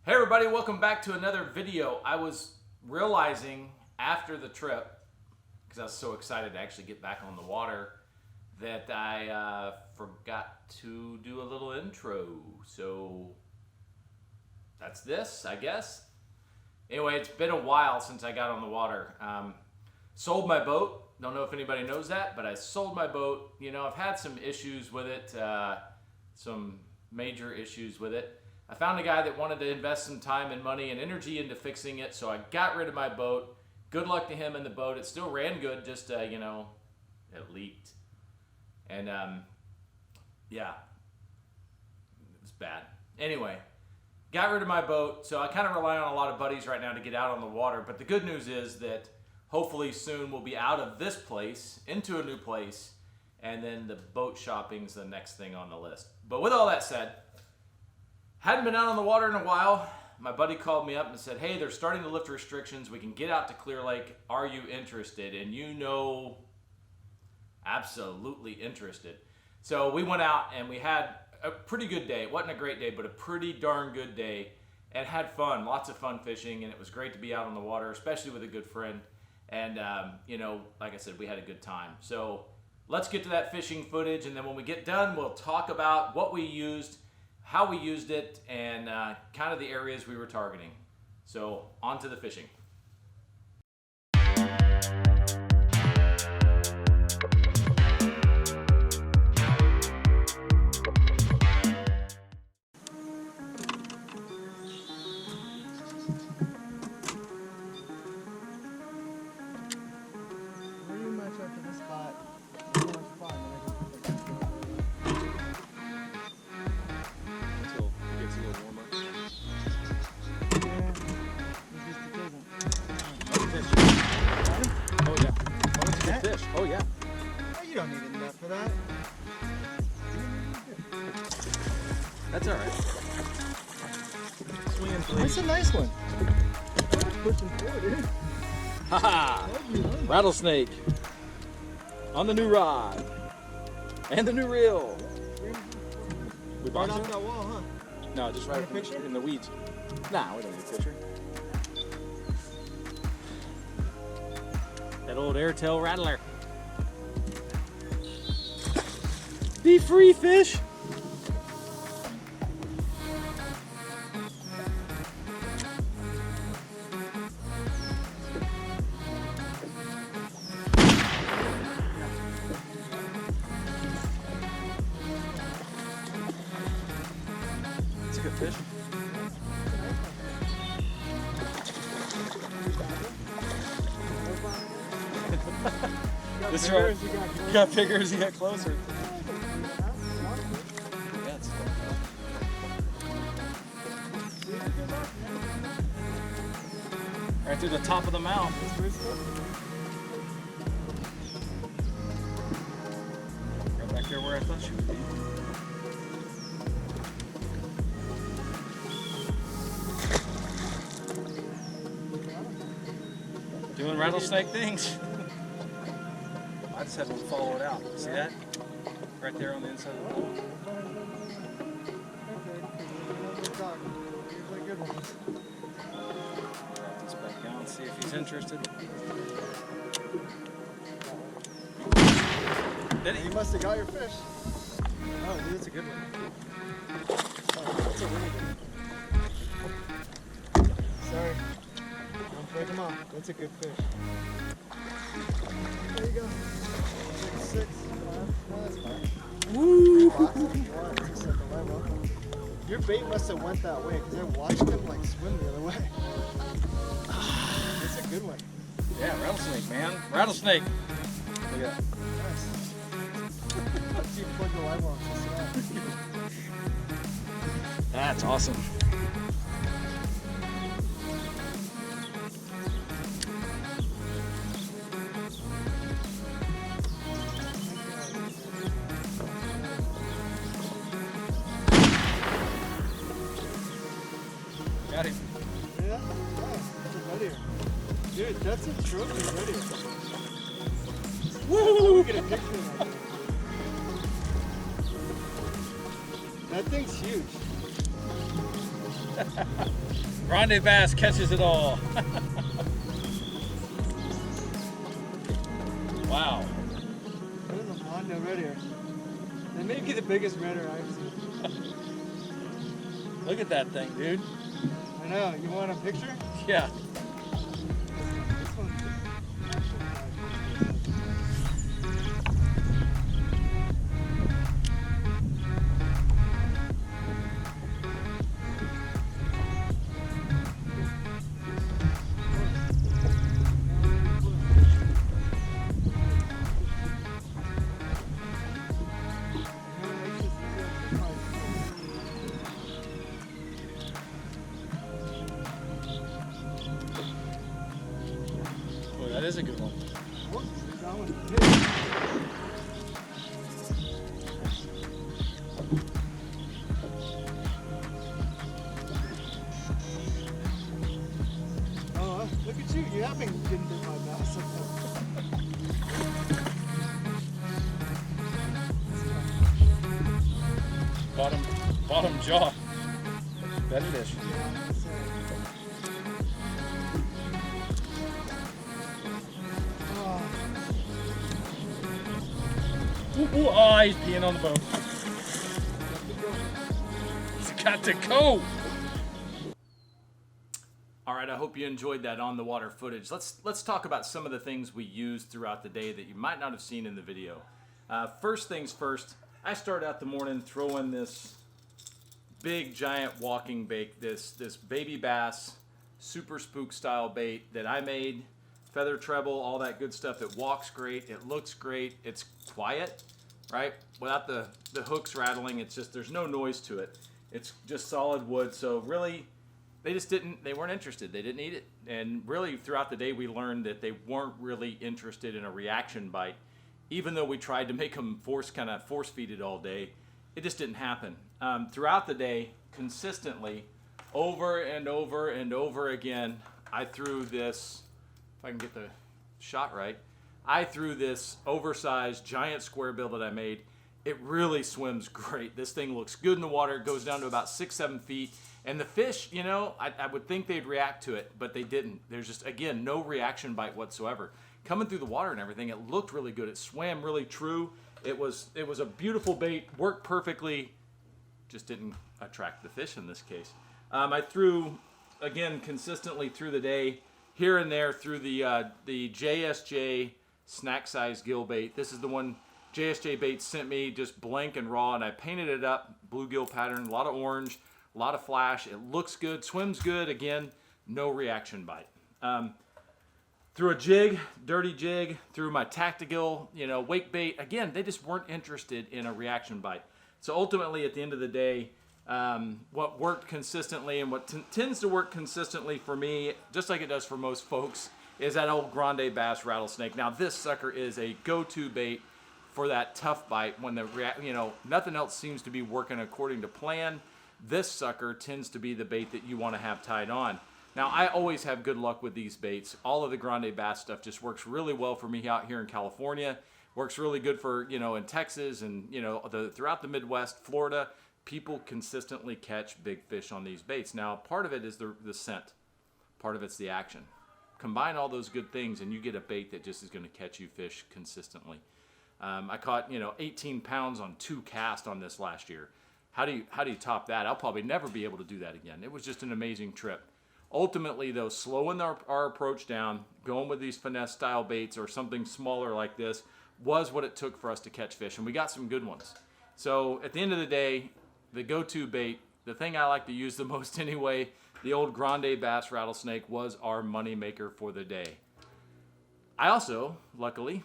Hey everybody, welcome back to another video. I was realizing after the trip, because I was so excited to actually get back on the water, that I forgot to do a little intro. So that's this, I guess. Anyway, it's been a while since I got on the water. Sold my boat. Don't know if anybody knows that, but I sold my boat. You know, I've had some issues with it, some major issues with it. I found a guy that wanted to invest some time and money and energy into fixing it, so I got rid of my boat. Good luck to him and the boat. It still ran good, just, you know, it leaked. And, yeah, it was bad. Anyway, got rid of my boat, so I kind of rely on a lot of buddies right now to get out on the water. But the good news is that hopefully soon we'll be out of this place into a new place, and then the boat shopping's the next thing on the list. But with all that said, hadn't been out on the water in a while. My buddy called me up and said, hey, they're starting to lift restrictions. We can get out to Clear Lake. Are you interested? And you know, absolutely interested. So we went out and we had a pretty good day. It wasn't a great day, but a pretty darn good day, and had fun, lots of fun fishing, and it was great to be out on the water, especially with a good friend. And, you know, like I said, we had a good time. So let's get to that fishing footage, and then when we get done, we'll talk about what we used, how we used it, and kind of the areas we were targeting. So on to the fishing. Pretty much up to the spot. Until it gets a little warmer. Yeah, it just doesn't. Oh yeah. Oh, it's a good fish. Oh yeah. Oh, you don't need it enough for that. That's all right. Swinging That's please. a nice one. Pushing forward, dude. Haha. Rattlesnake. On the new rod. And the new reel. We Right boxed off it? that wall, huh? No, just Want right a picture? in the weeds. Nah, we don't need a picture. That old airtail rattler. Be free, fish. It's a good fish. This right. You got bigger as you got closer. Yeah, it's right through the top of the mouth. Right back there where I thought you would be. Doing rattlesnake things. I just had to follow it out. See that? Right there on the inside of the boat. Wrap this back down, see if he's interested. Did he? You must have got your fish. Oh, dude, that's a good one. Oh, that's a really good one. Sorry. Don't break them off. That's a good fish. There you go. 6, 5. No, that's fine. Woo! Box if you want. Just set the line up. Your bait must have went that way because I watched him like swim the other way. It's a good one. Yeah, rattlesnake, man. Rattlesnake. Look at that. Nice. Let's see if you plug the live on. That's awesome. Got him. Yeah? Nice. That's a red ear. Dude, that's a trophy red ear. Woo! Get a picture of that. That thing's huge. Grande bass catches it all. Wow. There's a Mondo right here. They may be the biggest redder I've seen. Look at that thing, dude. I know. You want a picture? Yeah. This one's Boy, that is a good one. that one's big. Oh, look at you. You have been getting bit by bass. Bottom jaw. Belly fish. Oh, Ooh, oh, he's peeing on the boat. He's got to go. All right, I hope you enjoyed that on the water footage. Let's talk about some of the things we used throughout the day that you might not have seen in the video. First things first, I started out the morning throwing this big giant walking bait, this baby bass super spook style bait that I made, feather treble, all that good stuff. It walks great, it looks great, it's quiet, right? Without the hooks rattling, it's just, there's no noise to it. It's just solid wood, so really, they weren't interested. They didn't eat it. And really throughout the day, we learned that they weren't really interested in a reaction bite. Even though we tried to make them force feed it all day, it just didn't happen. Throughout the day, consistently, over and over and over again, I threw this, if I can get the shot right, I threw this oversized giant square bill that I made. It really swims great. This thing looks good in the water. It goes down to about 6-7 feet. And the fish, you know, I would think they'd react to it, but they didn't. There's just, again, no reaction bite whatsoever. Coming through the water and everything, it looked really good. It swam really true. It was a beautiful bait, worked perfectly, just didn't attract the fish in this case. I threw, again, consistently through the day, here and there through the JSJ snack size gill bait. This is the one JSJ Baits sent me, just blank and raw, and I painted it up, bluegill pattern, a lot of orange, a lot of flash. It looks good, swims good. Again, no reaction bite. Through a jig, dirty jig, through my Tactigill, wake bait. Again, they just weren't interested in a reaction bite. So ultimately, at the end of the day, what worked consistently and what tends to work consistently for me, just like it does for most folks, is that old Grande Bass rattlesnake. Now, this sucker is a go-to bait for that tough bite when nothing else seems to be working according to plan. This sucker tends to be the bait that you want to have tied on. Now, I always have good luck with these baits. All of the Grande Bass stuff just works really well for me out here in California. Works really good for, in Texas and, throughout the Midwest, Florida. People consistently catch big fish on these baits. Now, part of it is the scent. Part of it's the action. Combine all those good things and you get a bait that just is going to catch you fish consistently. I caught, 18 pounds on 2 casts on this last year. How do you top that? I'll probably never be able to do that again. It was just an amazing trip. Ultimately, though, slowing our approach down, going with these finesse style baits or something smaller like this was what it took for us to catch fish, and we got some good ones. So at the end of the day, the go-to bait, the thing I like to use the most anyway, the old Grande Bass rattlesnake was our money maker for the day. I also, luckily,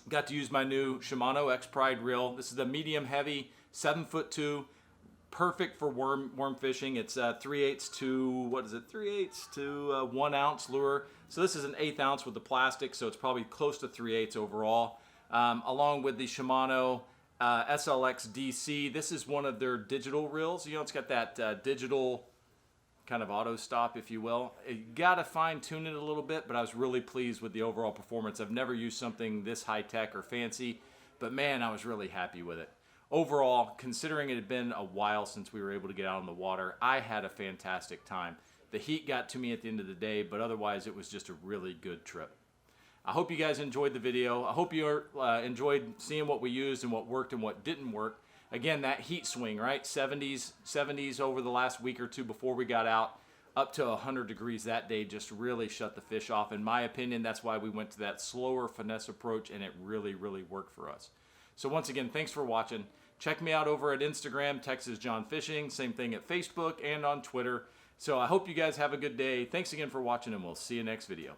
got to use my new Shimano X-Pride reel. This is the medium heavy, 7'2", perfect for worm fishing. It's 3/8 to 1 ounce lure. So this is an 1/8 ounce with the plastic, so it's probably close to 3/8 overall. Along with the Shimano SLX DC. This is one of their digital reels. It's got that digital kind of auto stop, if you will. You gotta fine tune it a little bit, but I was really pleased with the overall performance. I've never used something this high tech or fancy, but man, I was really happy with it. overall, considering it had been a while since we were able to get out on the water, I had a fantastic time. The heat got to me at the end of the day, but otherwise it was just a really good trip. I hope you guys enjoyed the video. I hope you enjoyed seeing what we used and what worked and what didn't work. Again, that heat swing, right? 70s over the last week or two before we got out, up to 100 degrees that day just really shut the fish off. In my opinion, that's why we went to that slower finesse approach, and it really, really worked for us. So once again, thanks for watching. Check me out over at Instagram, Texas John Fishing. Same thing at Facebook and on Twitter. So I hope you guys have a good day. Thanks again for watching, and we'll see you next video.